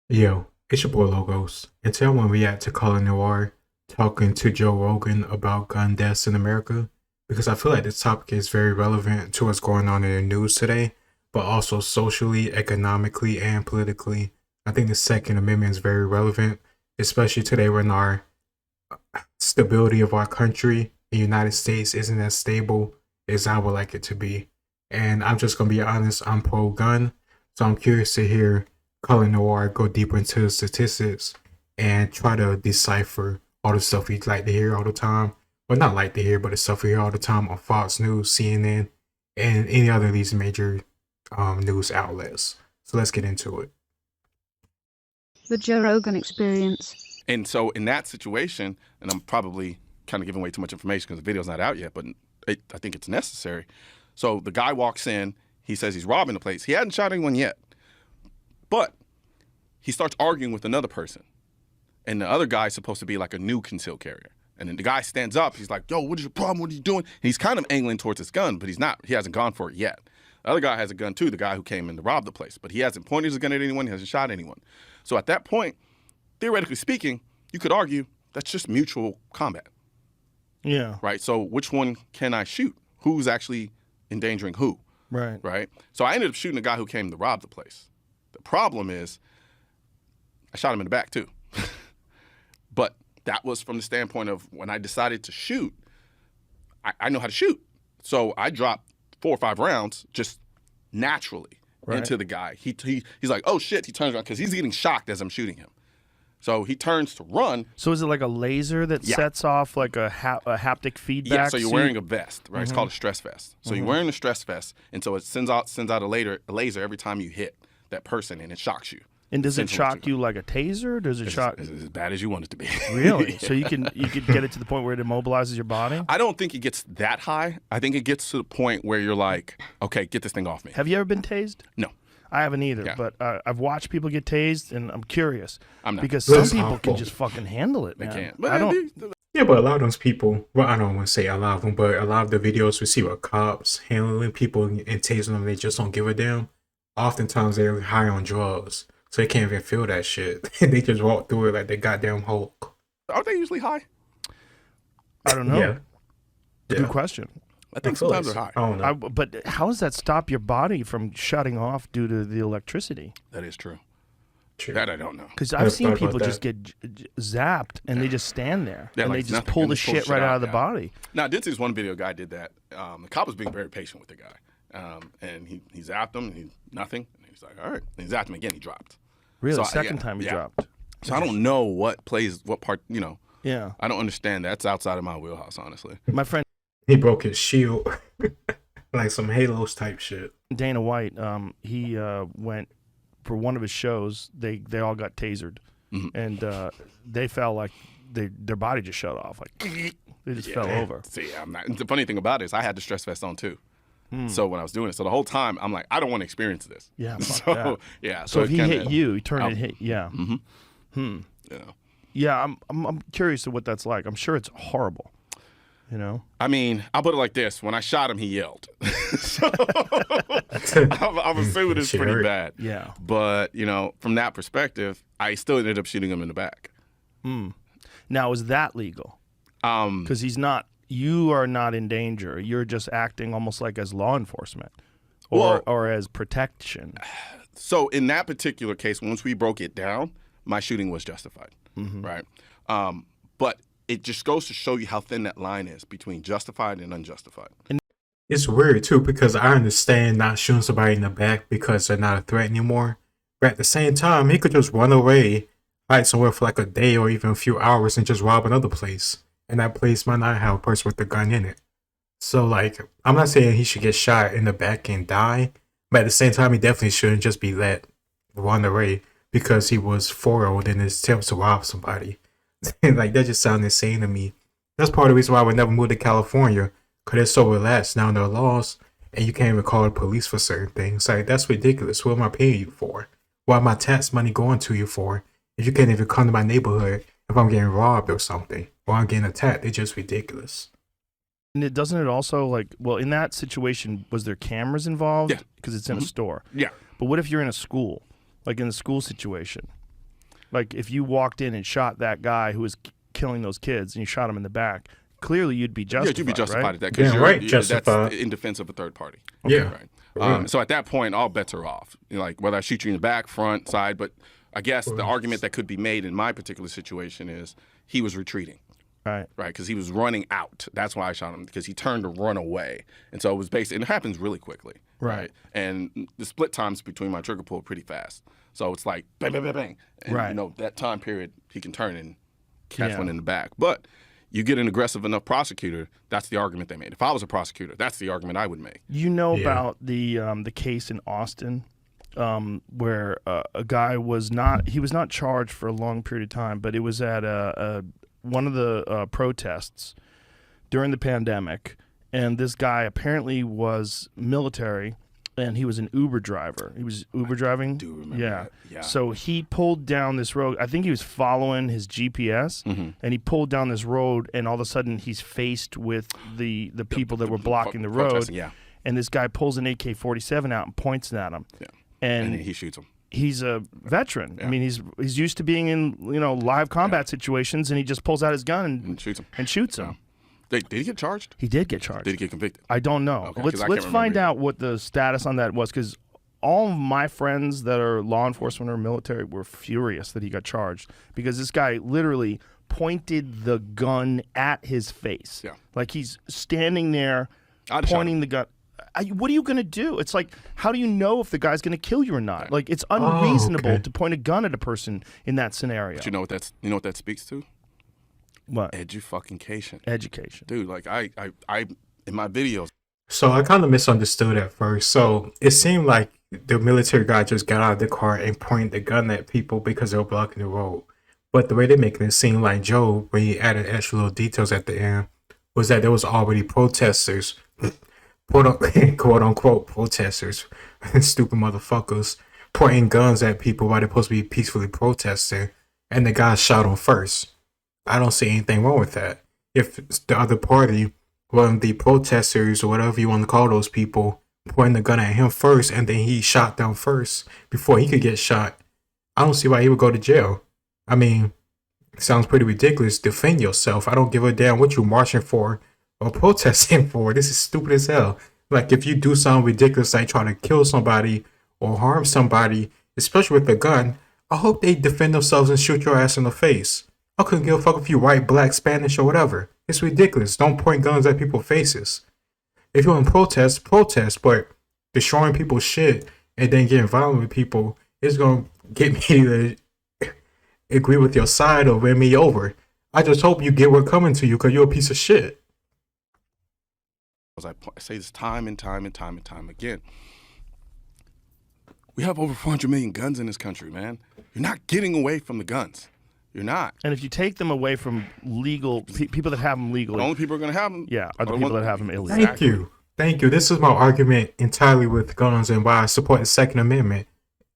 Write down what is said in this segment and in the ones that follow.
Yo, it's your boy Logos, and today I want to react to Colion Noir talking to Joe Rogan about gun deaths in America because I feel like this topic is very relevant to what's going on in the news today, but also socially, economically, and politically. I think the Second Amendment is very relevant, especially today when our stability of our country, the United States, isn't as stable as I would like it to be. And I'm just going to be honest, I'm pro gun, so I'm curious to hear Colin Noir go deeper into the statistics and try to decipher all the stuff we like to hear all the time. Well, not like to hear, but the stuff we hear all the time on Fox News, CNN, and any other of these major news outlets. So let's get into it. The Joe Rogan Experience. And so in that situation, and I'm probably kind of giving away too much information because the video's not out yet, but I think it's necessary. So the guy walks in, he says he's robbing the place. He hadn't shot anyone yet, but he starts arguing with another person. And the other guy's supposed to be like a new concealed carrier. And then the guy stands up, he's like, yo, what is your problem? What are you doing? And he's kind of angling towards his gun, but he hasn't gone for it yet. The other guy has a gun too, the guy who came in to rob the place, but he hasn't pointed his gun at anyone, he hasn't shot anyone. So at that point, theoretically speaking, you could argue that's just mutual combat. Yeah. Right? So which one can I shoot? Who's actually endangering who? Right. Right? So I ended up shooting the guy who came to rob the place. The problem is I shot him in the back too. But that was from the standpoint of when I decided to shoot, I know how to shoot. So I dropped 4 or 5 rounds just naturally into the guy. He's like, oh shit, he turns around because he's getting shocked as I'm shooting him. So he turns to run. So is it like a laser that sets off like a haptic feedback? Yeah, so you're wearing a vest, right? It's called a stress vest. So you're wearing a stress vest, and so it sends out a laser every time you hit that person, and it shocks you. And does it shock you like a taser? Does it shock? It's as bad as you want it to be. Really? Yeah. So you could get it to the point where it immobilizes your body? I don't think it gets that high. I think it gets to the point where you're like, okay, get this thing off me. Have you ever been tased? No. I haven't either, Yeah. but I've watched people get tased, and I'm curious. I'm not. Because some That's people awful. can just fucking handle it, They man. can't. But I don't. Yeah, but a lot of those people, well, I don't want to say a lot of them, but a lot of the videos we see with cops handling people and tasing them, they just don't give a damn. Oftentimes they're high on drugs, so they can't even feel that shit. They just walk through it like they goddamn Hulk. Aren't they usually high? I don't know. Yeah. Good question. I think feel sometimes like they're high. I don't know. But how does that stop your body from shutting off due to the electricity? That is true. True. That I don't know. Because I I've just seen thought about people just that. get zapped and they just stand there Yeah, and like they just nothing, pull and the just pull shit right out of the body. Now, I did see this one video guy did that. The cop was being very patient with the guy. And he zapped him, and nothing. And he's like, all right. And he zapped him again, he dropped. Really, So, second yeah, time he yeah. dropped. So I don't know what part, Yeah, I don't understand. That's outside of my wheelhouse, honestly. my friend He broke his shield. Like some Halos type shit. Dana White, he went for one of his shows. They all got tasered, and they fell like their body just shut off. Like they just fell over. See, I'm not. The funny thing about it is I had the stress vest on too. So when I was doing it, so the whole time I'm like, I don't want to experience this. Yeah, fuck So that. yeah. So if it he kinda, hit you, he turned and hit. Yeah, you know. yeah. I'm curious to what that's like. I'm sure it's horrible. You know. I mean, I'll put it like this: when I shot him, he yelled. So I'm assuming it's Shit pretty hurt. bad. Yeah. But from that perspective, I still ended up shooting him in the back. Now is that legal? Um, Because you are not in danger. You're just acting almost like as law enforcement, or as protection. So in that particular case, once we broke it down, my shooting was justified, right? But it just goes to show you how thin that line is between justified and unjustified. It's weird too because I understand not shooting somebody in the back because they're not a threat anymore. But at the same time, he could just run away, hide somewhere for like a day or even a few hours and just rob another place. And that place might not have a person with a gun in it. So like, I'm not saying he should get shot in the back and die, but at the same time, he definitely shouldn't just be let run away because he was foiled in his attempts to rob somebody. Like that just sounds insane to me. That's part of the reason why I would never move to California. Because they're so relaxed now in their laws, and you can't even call the police for certain things. Like, that's ridiculous. What am I paying you for? What am my tax money going to you for? If you can't even come to my neighborhood if I'm getting robbed or something, or I'm getting attacked, it's just ridiculous. And doesn't it also like, well, in that situation, was there cameras involved? Yeah. Because it's in a store. Yeah. But what if you're in a school, like in a school situation? Like if you walked in and shot that guy who was killing those kids and you shot him in the back, clearly you'd be justified. Yeah, you'd be justified right? at that Yeah, right, that's justified. in defense of a third party. Yeah. Right. So at that point, all bets are off. You know, like whether I shoot you in the back, front, side. But I guess the argument that could be made in my particular situation is he was retreating. Right. Right, because he was running out. That's why I shot him, because he turned to run away. And so it was basically, and it happens really quickly. Right. And the split times between my trigger pull are pretty fast. So it's like bang, bang, bang, bang. And, Right. you know, that time period, he can turn and catch one in the back. But you get an aggressive enough prosecutor, that's the argument they made. If I was a prosecutor, that's the argument I would make. You know about the case in Austin where a guy was not charged for a long period of time, but it was at one of the protests during the pandemic, and this guy apparently was military, and he was an Uber driver. He was Uber driving. I do remember that. Yeah. So he pulled down this road. I think he was following his GPS, and he pulled down this road, and all of a sudden he's faced with the people that were blocking the road. Protesting, yeah. And this guy pulls an AK-47 out and points it at him. Yeah. And then he shoots him. he's a veteran. Yeah. I mean, he's used to being in live combat situations, and he just pulls out his gun And shoots him. and shoots him. Yeah. Did he get charged? He did get charged. Did he get convicted? I don't know. Okay, 'cause I can't Let's find remember out what the status on that was, because all of my friends that are law enforcement or military were furious that he got charged, because this guy literally pointed the gun at his face. Yeah. Like he's standing there I'd have shot pointing him. the gun. What are you going to do? It's like, how do you know if the guy's going to kill you or not? Like, it's unreasonable okay. to point a gun at a person in that scenario. But you know what that speaks to? What? Education. Education. Dude, like I in my videos. So I kind of misunderstood at first. So it seemed like the military guy just got out of the car and pointed the gun at people because they were blocking the road. But the way they're making it seem like Joe, when he added extra little details at the end, was that there was already protesters, quote unquote protesters, stupid motherfuckers, pointing guns at people while they're supposed to be peacefully protesting, and the guy shot him first. I don't see anything wrong with that. If the other party, one of the protesters or whatever you want to call those people, pointing the gun at him first and then he shot them first before he could get shot, I don't see why he would go to jail. I mean, it sounds pretty ridiculous. Defend yourself. I don't give a damn what you're marching for or protesting for. This is stupid as hell. Like, if you do something ridiculous like try to kill somebody or harm somebody, especially with a gun, I hope they defend themselves and shoot your ass in the face. I couldn't give a fuck if you white, black, Spanish, or whatever. It's ridiculous. Don't point guns at people's faces. If you want to protest, but destroying people's shit and then getting violent with people is going to get me to agree with your side or win me over. I just hope you get what's coming to you because you're a piece of shit. I say this time and time again. We have over 400 million guns in this country, man. You're not getting away from the guns. You're not. And if you take them away from legal people that have them legally, The only people who are going to have them. are the people that have them illegally. Thank you. This is my argument entirely with guns and why I support the Second Amendment.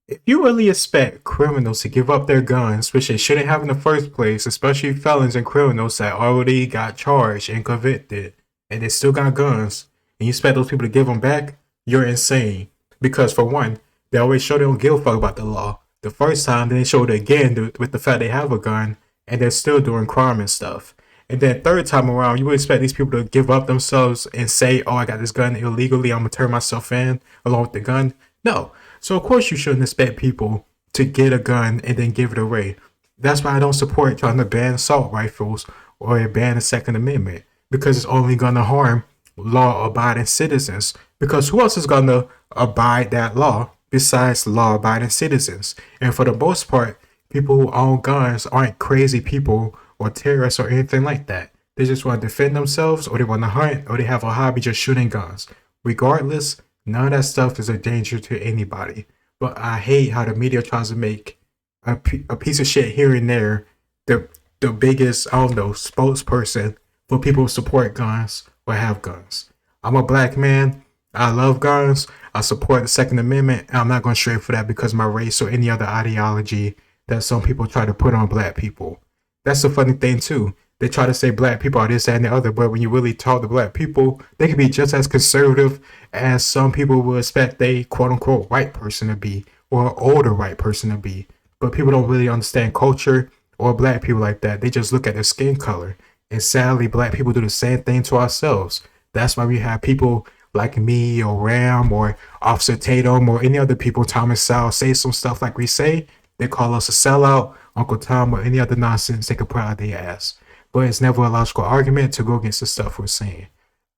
If you really expect criminals to give up their guns, which they shouldn't have in the first place, especially felons and criminals that already got charged and convicted, and they still got guns, and you expect those people to give them back, you're insane. Because for one, they always show they don't give a fuck about the law. The first time, then they showed it again with the fact they have a gun, and they're still doing crime and stuff. And then third time around, you would expect these people to give up themselves and say, oh, I got this gun illegally, I'm going to turn myself in along with the gun. No. So of course you shouldn't expect people to get a gun and then give it away. That's why I don't support trying to ban assault rifles or ban the Second Amendment, because it's only going to harm law-abiding citizens. Because who else is going to abide that law besides law-abiding citizens? And for the most part, people who own guns aren't crazy people or terrorists or anything like that. They just want to defend themselves, or they want to hunt, or they have a hobby just shooting guns. Regardless, none of that stuff is a danger to anybody. But I hate how the media tries to make a piece of shit here and there the biggest, I don't know, spokesperson for people who support guns or have guns. I'm a black man. I love guns. I support the Second Amendment. And I'm not going to stray for that because of my race or any other ideology that some people try to put on black people. That's the funny thing too. They try to say black people are this, that, and the other, but when you really talk to black people, they can be just as conservative as some people will expect a quote-unquote white person to be or an older white person to be. but people don't really understand culture or black people like that. They just look at their skin color. And sadly, black people do the same thing to ourselves. That's why we have people like me or Ram or Officer Tatum or any other people, Thomas Sowell, say some stuff like we say. They call us a sellout, Uncle Tom, or any other nonsense they could put out their ass. But it's never a logical argument to go against the stuff we're saying.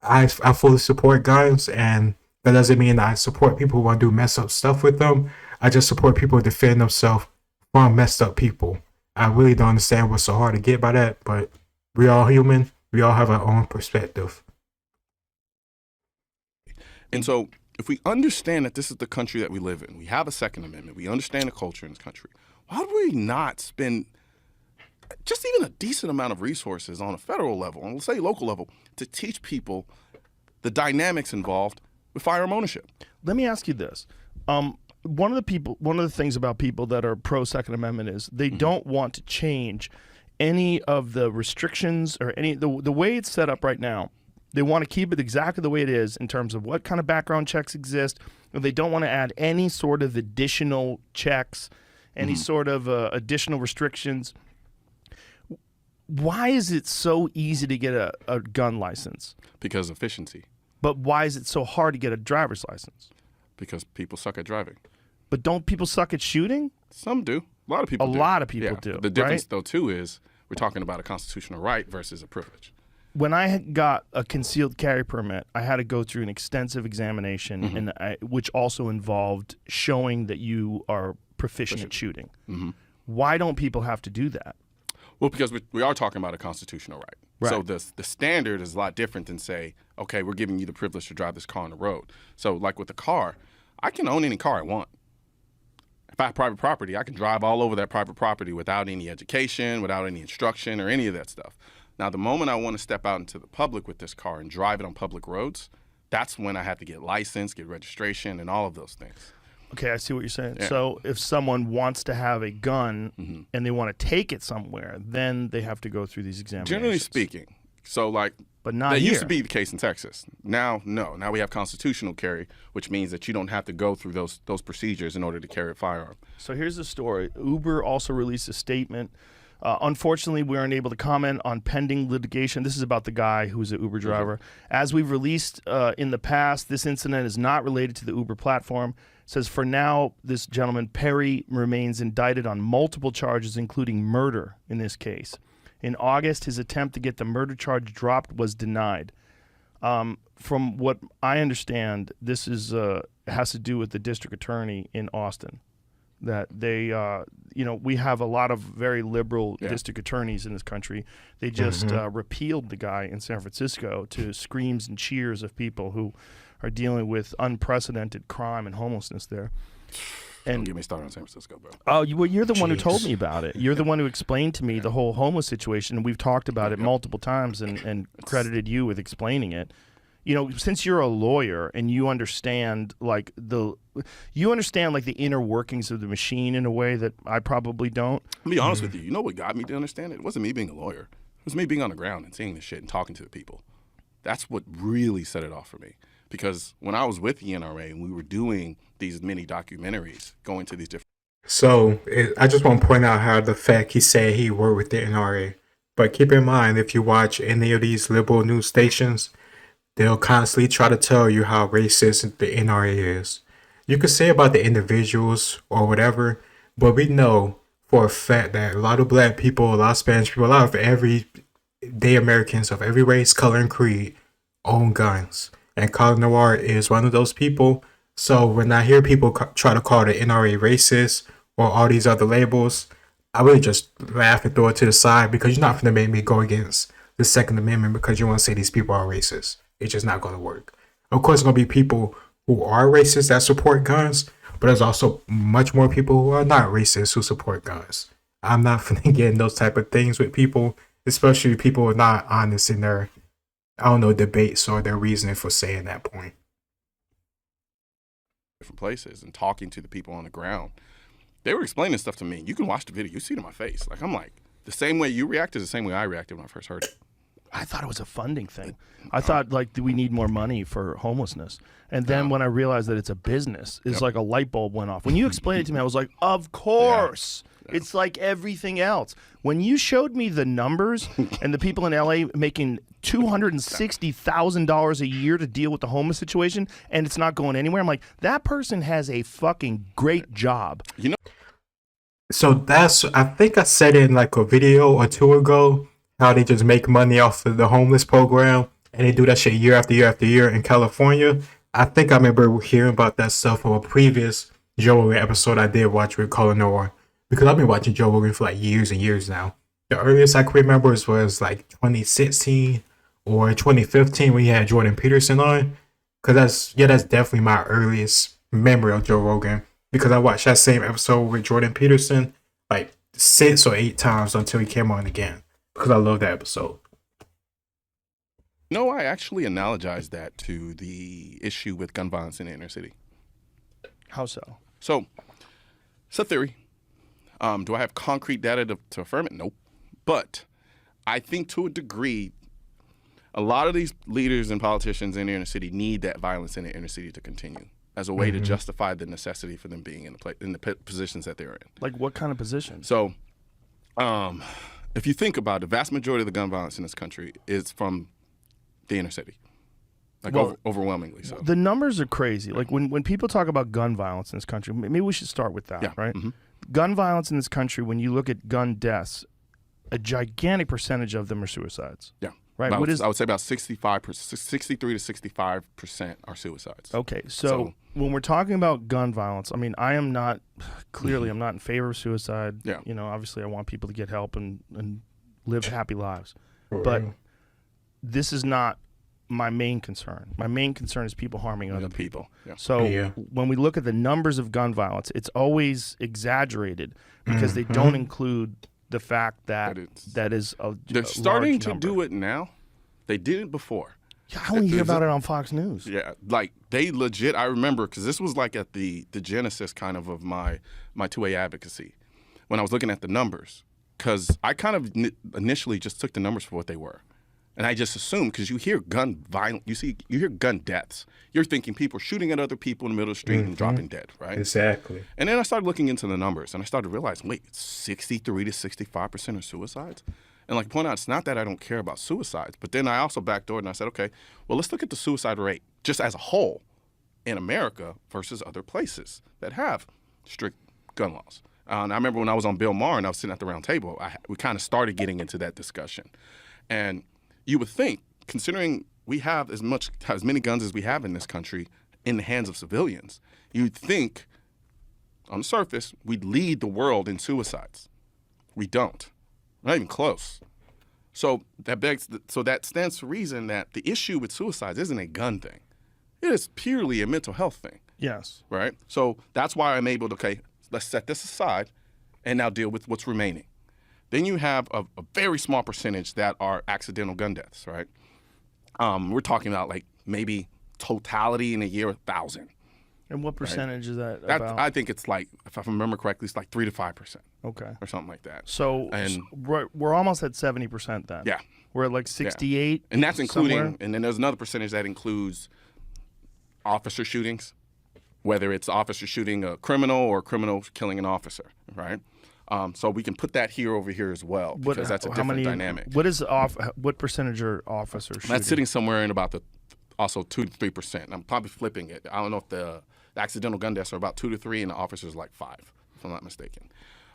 I fully support guns, and that doesn't mean I support people who want to do mess up stuff with them. I just support people who defend themselves from messed up people. I really don't understand what's so hard to get by that, but we all human. We all have our own perspective. And so if we understand that this is the country that we live in, we have a Second Amendment, we understand the culture in this country, why would we not spend just even a decent amount of resources on a federal level, and let's say local level, to teach people the dynamics involved with firearm ownership? Let me ask you this. One of the things about people that are pro Second Amendment is they don't want to change any of the restrictions or the way it's set up right now. They want to keep it exactly the way it is in terms of what kind of background checks exist. They don't want to add any sort of additional checks, any sort of additional restrictions. Why is it so easy to get a gun license? Because efficiency. But why is it so hard to get a driver's license? Because people suck at driving. But don't people suck at shooting? Some do. A lot of people do. A lot of people do. The difference, right? though, too, is we're talking about a constitutional right versus a privilege. When I got a concealed carry permit, I had to go through an extensive examination, which also involved showing that you are proficient at shooting. Why don't people have to do that? Well, because we are talking about a constitutional right. Right. So the standard is a lot different than, say, okay, we're giving you the privilege to drive this car on the road. So like with the car, I can own any car I want. If I have private property, I can drive all over that private property without any education, without any instruction or any of that stuff. Now, the moment I want to step out into the public with this car and drive it on public roads, that's when I have to get licensed, get registration, and all of those things. Okay, I see what you're saying. Yeah. So if someone wants to have a gun and they want to take it somewhere, then they have to go through these examinations. Generally speaking. So like, but not that here. used to be the case in Texas. Now, no. Now we have constitutional carry, which means that you don't have to go through those procedures in order to carry a firearm. So here's the story. Uber also released a statement. Unfortunately, we aren't able to comment on pending litigation. This is about the guy who's an Uber driver. As we've released in the past, this incident is not related to the Uber platform. It says, for now, this gentleman, Perry, remains indicted on multiple charges, including murder in this case. In August, his attempt to get the murder charge dropped was denied. From what I understand, this is has to do with the district attorney in Austin. That they, we have a lot of very liberal district attorneys in this country. They just repealed the guy in San Francisco to screams and cheers of people who are dealing with unprecedented crime and homelessness there. And Don't get me started on San Francisco, bro. Oh, you're the one who told me about it. You're the one who explained to me the whole homeless situation, and we've talked about it multiple times and credited you with explaining it. You know, since you're a lawyer and you understand the inner workings of the machine in a way that I probably don't. I'll be honest with you. You know what got me to understand it? It wasn't me being a lawyer. It was me being on the ground and seeing this shit and talking to the people. That's what really set it off for me. Because when I was with the NRA and we were doing these mini documentaries, going to these different... So I just want to point out how the fact he said he worked with the NRA. But keep in mind, if you watch any of these liberal news stations, they'll constantly try to tell you how racist the NRA is. You could say about the individuals or whatever, but we know for a fact that a lot of black people, a lot of Spanish people, a lot of everyday Americans of every race, color, and creed own guns. And Colion Noir is one of those people. So when I hear people try to call the NRA racist or all these other labels, I really just laugh and throw it to the side, because you're not going to make me go against the Second Amendment because you want to say these people are racist. It's just not going to work. Of course, there's going to be people who are racist that support guns, but there's also much more people who are not racist who support guns. I'm not going to get in those type of things with people, especially people who are not honest in their, debates or their reasoning for saying that point. different places and talking to the people on the ground. They were explaining stuff to me. You can watch the video. You see it in my face. I'm like, the same way you react is the same way I reacted when I first heard it. I thought it was a funding thing. I thought like we need more money for homelessness. And then when I realized that it's a business, it's like a light bulb went off. When you explained it to me, I was like, of course. It's like everything else. When you showed me the numbers and the people in LA making $260,000 a year to deal with the homeless situation and it's not going anywhere, I'm like, that person has a fucking great job. You know, So that's, I think I said in like a video or two ago, how they just make money off of the homeless program, and they do that shit year after year after year in California. I think I remember hearing about that stuff from a previous Joe Rogan episode I did watch with Colion Noir, because I've been watching Joe Rogan for like years and years now. The earliest I can remember was like 2016 or 2015 when he had Jordan Peterson on, because that's definitely my earliest memory of Joe Rogan, because I watched that same episode with Jordan Peterson like 6 or 8 times until he came on again, because I love that episode. No, I actually analogized that to the issue with gun violence in the inner city. How so? So, it's a theory. Do I have concrete data to affirm it? Nope. But I think to a degree, a lot of these leaders and politicians in the inner city need that violence in the inner city to continue as a way to justify the necessity for them being in the positions that they're in. Like what kind of positions? So, if you think about it, the vast majority of the gun violence in this country is from the inner city, like overwhelmingly so. The numbers are crazy. Like when people talk about gun violence in this country, maybe we should start with that, right? Mm-hmm. Gun violence in this country, when you look at gun deaths, a gigantic percentage of them are suicides. Yeah. Right. I would say about 63 to 65% are suicides. Okay. So when we're talking about gun violence, I mean, I'm not in favor of suicide. Yeah. You know, obviously I want people to get help and live happy lives. Right. But this is not my main concern. My main concern is people harming other people. Yeah. So when we look at the numbers of gun violence, it's always exaggerated because they don't include the fact that that is a they're starting to number. do it now. They did it before. Yeah, I only hear about it on Fox News. Yeah, like they legit. I remember because this was like at the genesis kind of my 2A advocacy when I was looking at the numbers, because I kind of initially just took the numbers for what they were. And I just assumed, because you hear gun violence, you hear gun deaths. You're thinking people shooting at other people in the middle of the street and dropping dead, right? Exactly. And then I started looking into the numbers, and I started realizing, wait, 63 to 65% are suicides? And like I point out, it's not that I don't care about suicides, but then I also backdoored and I said, okay, well, let's look at the suicide rate just as a whole in America versus other places that have strict gun laws. And I remember when I was on Bill Maher and I was sitting at the round table, we kind of started getting into that discussion. And you would think, considering we have as many guns as we have in this country in the hands of civilians, you'd think, on the surface, we'd lead the world in suicides. We don't. Not even close. So that stands to reason that the issue with suicides isn't a gun thing. It is purely a mental health thing. Yes. Right? So that's why I'm able to, okay, let's set this aside and now deal with what's remaining. Then you have a very small percentage that are accidental gun deaths, right? We're talking about like maybe totality in a year, 1,000. And what percentage is that about? I think it's like, if I remember correctly, it's like 3 to 5%. Okay. Or something like that. So we're almost at 70% then. Yeah. We're at like 68. And that's including, somewhere. and then there's another percentage that includes officer shootings, whether it's officer shooting a criminal or a criminal killing an officer, right? So we can put that here over here as well, because that's a different dynamic. What percentage are officers shooting? That's sitting somewhere in about also 2 to 3%. I'm probably flipping it. I don't know if the accidental gun deaths are about 2 to 3 and the officers like 5, if I'm not mistaken.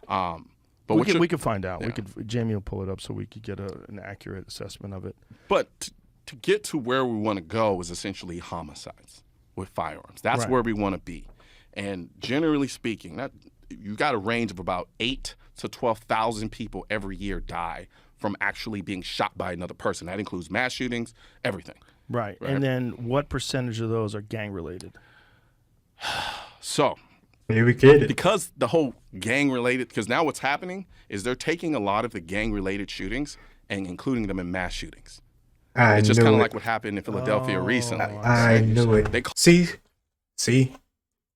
But we could find out. Yeah. Jamie will pull it up so we could get an accurate assessment of it. But to get to where we want to go is essentially homicides with firearms. That's Right. where we want to be. And generally speaking, you got a range of about 8 to 12,000 people every year die from actually being shot by another person. That includes mass shootings, everything. Right. And then what percentage of those are gang related? So Here we get it. because the whole gang related, because now what's happening is they're taking a lot of the gang related shootings and including them in mass shootings. It's just kind of like what happened in Philadelphia recently. I knew it. See,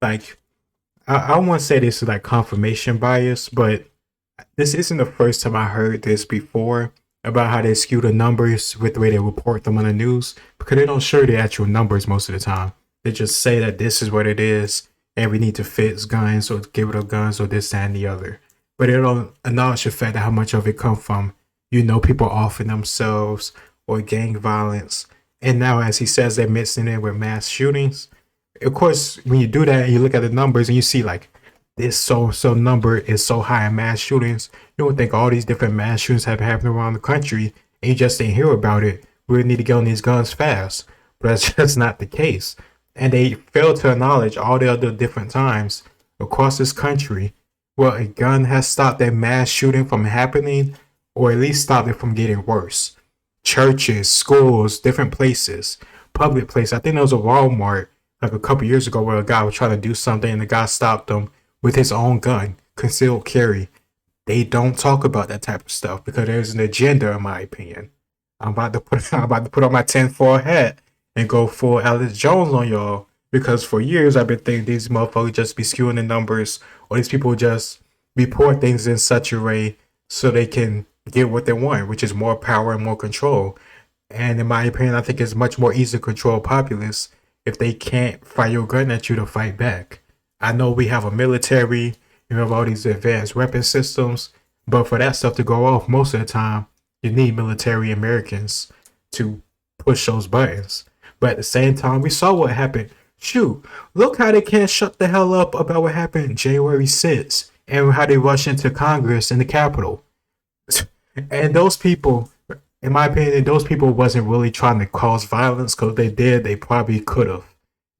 like, I won't say this is like confirmation bias, but this isn't the first time I heard this before. about how they skew the numbers with the way they report them on the news because they don't show the actual numbers most of the time. They just say that this is what it is and we need to fix guns or give it up guns or this, that, and the other. But they don't acknowledge the fact that how much of it come from, people offing themselves or gang violence. And now, as he says, they're mixing it with mass shootings. Of course, when you do that and you look at the numbers and you see like this so number is so high in mass shootings, you would think all these different mass shootings have happened around the country and you just didn't hear about it. We need to get on these guns fast. But that's just not the case. And they fail to acknowledge all the other different times across this country where a gun has stopped that mass shooting from happening or at least stopped it from getting worse. Churches, schools, different places, public places. I think there was a Walmart like a couple years ago where a guy was trying to do something and the guy stopped him with his own gun, concealed carry. They don't talk about that type of stuff because there's an agenda, in my opinion. I'm about to put on my tinfoil hat and go full Alex Jones on y'all because for years I've been thinking these motherfuckers just be skewing the numbers or these people just report things in such a way so they can get what they want, which is more power and more control. And in my opinion, I think it's much more easy to control a populace if they can't fire your gun at you to fight back. I know we have a military, you have all these advanced weapon systems, but for that stuff to go off most of the time, you need military Americans to push those buttons. But at the same time, we saw what happened. Shoot, look how they can't shut the hell up about what happened January 6th and how they rushed into Congress and the Capitol. And those people, in my opinion, those people wasn't really trying to cause violence because they did, they probably could have.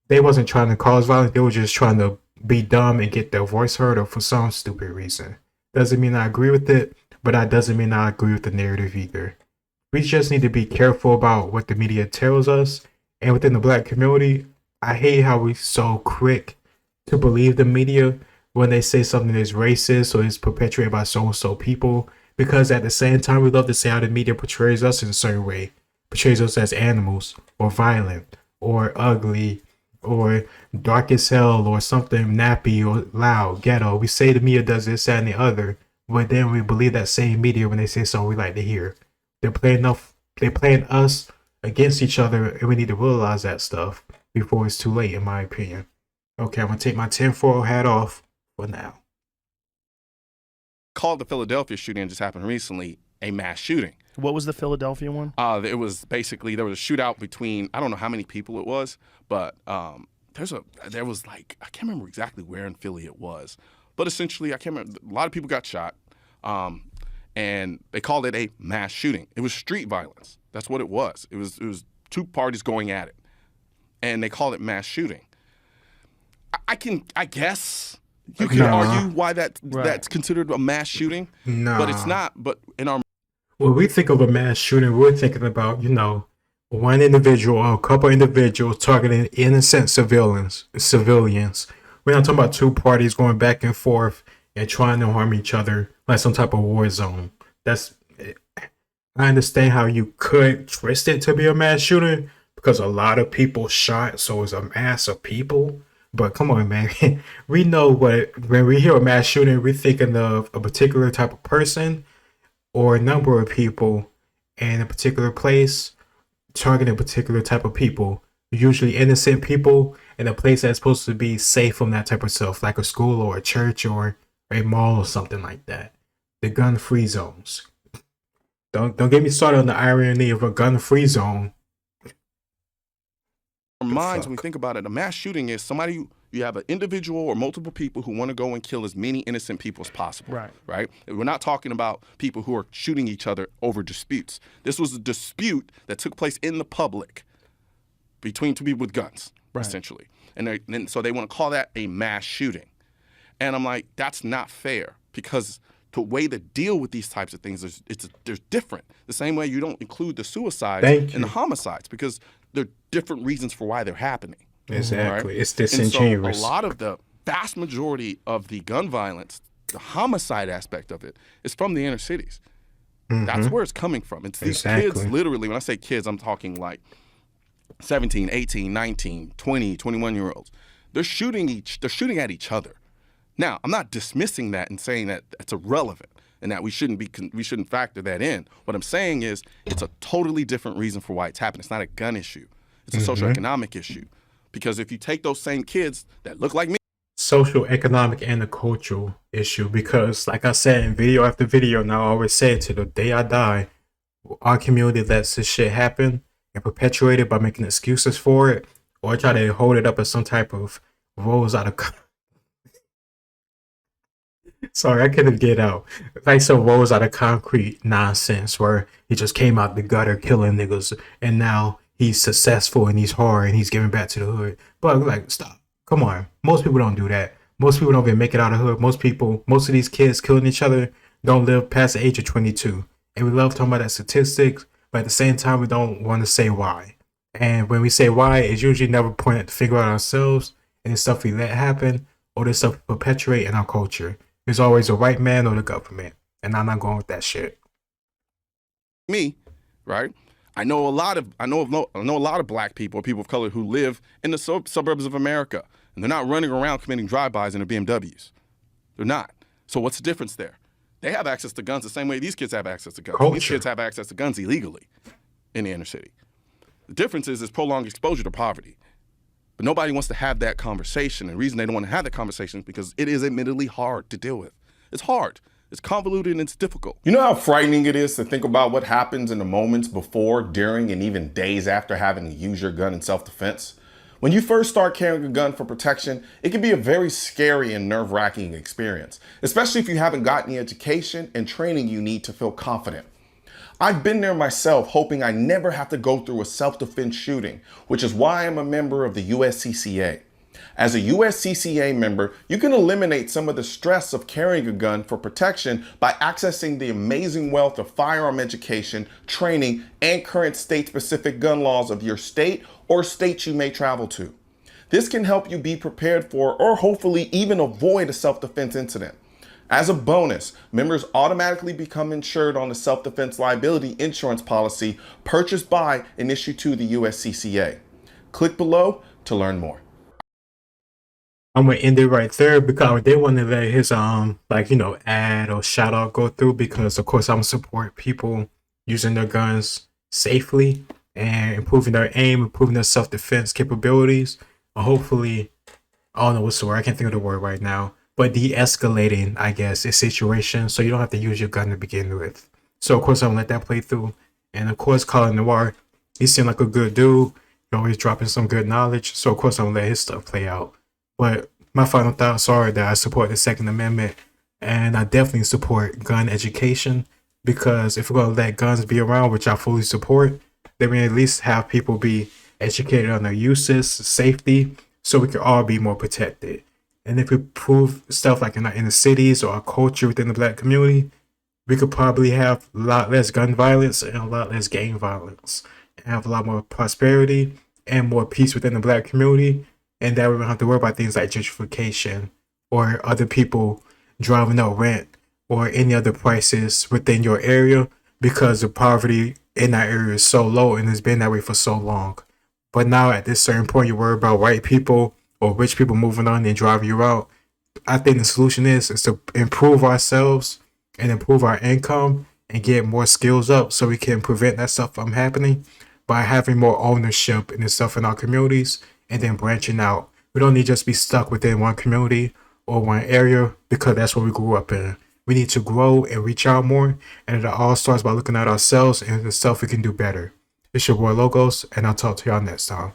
They wasn't trying to cause violence. They were just trying to be dumb and get their voice heard or for some stupid reason. Doesn't mean I agree with it, but that doesn't mean I agree with the narrative either. We just need to be careful about what the media tells us. And within the black community, I hate how we so quick to believe the media when they say something is racist or is perpetuated by so-and-so people. Because at the same time, we love to say how the media portrays us in a certain way. Portrays us as animals or violent or ugly or dark as hell or something nappy or loud, ghetto. We say the media does this, that, and the other. But then we believe that same media when they say something we like to hear. They're playing us against each other, and we need to realize that stuff before it's too late, in my opinion. Okay, I'm going to take my tinfoil hat off for now. Called the Philadelphia shooting just happened recently a mass shooting. What was the Philadelphia one? It was basically, there was a shootout between, I don't know how many people it was, but there was like, I can't remember exactly where in Philly it was, but essentially, I can't remember, a lot of people got shot, and they called it a mass shooting. It was street violence. That's what it was. It was two parties going at it, and they called it mass shooing. I guess you can argue why that's considered a mass shooting, but it's not. But in our when we think of a mass shooting, we're thinking about, one individual or a couple individuals targeting innocent civilians. We're not talking about two parties going back and forth and trying to harm each other like some type of war zone. I understand how you could twist it to be a mass shooting because a lot of people shot, so it's a mass of people. But come on, man. We know when we hear a mass shooting, we're thinking of a particular type of person or a number of people in a particular place targeting a particular type of people, usually innocent people in a place that's supposed to be safe from that type of stuff, like a school or a church or a mall or something like that. The gun-free zones. Don't get me started on the irony of a gun-free zone. our minds, when we think about it, a mass shooting is somebody, you have an individual or multiple people who want to go and kill as many innocent people as possible. Right? We're not talking about people who are shooting each other over disputes. This was a dispute that took place in the public between two people with guns, essentially. And so they want to call that a mass shooting. And I'm like, that's not fair, because the way to deal with these types of things is they're different. The same way you don't include the suicides and the homicides, because there are different reasons for why they're happening. Exactly. Right? It's disingenuous. And so a lot of the vast majority of the gun violence, the homicide aspect of it, is from the inner cities. That's where it's coming from. It's these kids, literally, when I say kids, I'm talking like 17, 18, 19, 20, 21-year-olds. They're shooting at each other. Now, I'm not dismissing that and saying that it's irrelevant. and that we shouldn't factor that in. What I'm saying is it's a totally different reason for why it's happening. It's not a gun issue. It's a socioeconomic issue. Because if you take those same kids that look like me, social, economic, and a cultural issue, because like I said in video after video, and I always say it to the day I die, our community lets this shit happen and perpetuate it by making excuses for it, or try to hold it up as some type of rose out of sorry, I couldn't get out. Like some rose out of concrete nonsense where he just came out the gutter killing niggas and now he's successful and he's hard and he's giving back to the hood. But like, stop. Come on. Most people don't do that. Most people don't even make it out of the hood. Most of these kids killing each other don't live past the age of 22. And we love talking about that statistics, but at the same time, we don't want to say why. And when we say why, it's usually never pointing the finger at ourselves and the stuff we let happen or the stuff we perpetuate in our culture. There's always a white man or the government. And I'm not going with that shit. Me, right? I know a lot of black people or people of color who live in the suburbs of America, and they're not running around committing drive-bys in their BMWs. They're not. So what's the difference there? They have access to guns the same way these kids have access to guns. Culture. These kids have access to guns illegally in the inner city. The difference is prolonged exposure to poverty. But nobody wants to have that conversation. And the reason they don't want to have that conversation is because it is admittedly hard to deal with. It's hard. It's convoluted and it's difficult. You know how frightening it is to think about what happens in the moments before, during, and even days after having to use your gun in self-defense? When you first start carrying a gun for protection, it can be a very scary and nerve-wracking experience, especially if you haven't gotten the education and training you need to feel confident. I've been there myself, hoping I never have to go through a self-defense shooting, which is why I'm a member of the USCCA. As a USCCA member, you can eliminate some of the stress of carrying a gun for protection by accessing the amazing wealth of firearm education, training, and current state-specific gun laws of your state or states you may travel to. This can help you be prepared for or hopefully even avoid a self-defense incident. As a bonus, members automatically become insured on the self-defense liability insurance policy purchased by and issued to the USCCA. Click below to learn more. I'm gonna end it right there because I did want to let his ad or shout out go through, because of course I'm gonna support people using their guns safely and improving their aim, improving their self-defense capabilities, or hopefully, I don't know what's the word, I can't think of the word right now, but de-escalating, I guess, a situation so you don't have to use your gun to begin with. So of course I'm gonna let that play through. And of course Colion Noir, he seemed like a good dude. He always dropping some good knowledge. So of course I'm gonna let his stuff play out. But my final thoughts are that I support the Second Amendment, and I definitely support gun education, because if we're going to let guns be around, which I fully support, then we at least have people be educated on their uses, safety, so we can all be more protected. And if we prove stuff like in the cities or our culture within the black community, we could probably have a lot less gun violence and a lot less gang violence, and have a lot more prosperity and more peace within the black community. And that we don't have to worry about things like gentrification or other people driving up rent or any other prices within your area, because the poverty in that area is so low and it's been that way for so long. But now at this certain point, you worry about white people or rich people moving on and driving you out. I think the solution is to improve ourselves and improve our income and get more skills up so we can prevent that stuff from happening by having more ownership in the stuff in our communities. And then branching out. We don't need to just be stuck within one community or one area, because that's what we grew up in. We need to grow and reach out more. And it all starts by looking at ourselves and the stuff we can do better. It's your boy Logos, and I'll talk to y'all next time.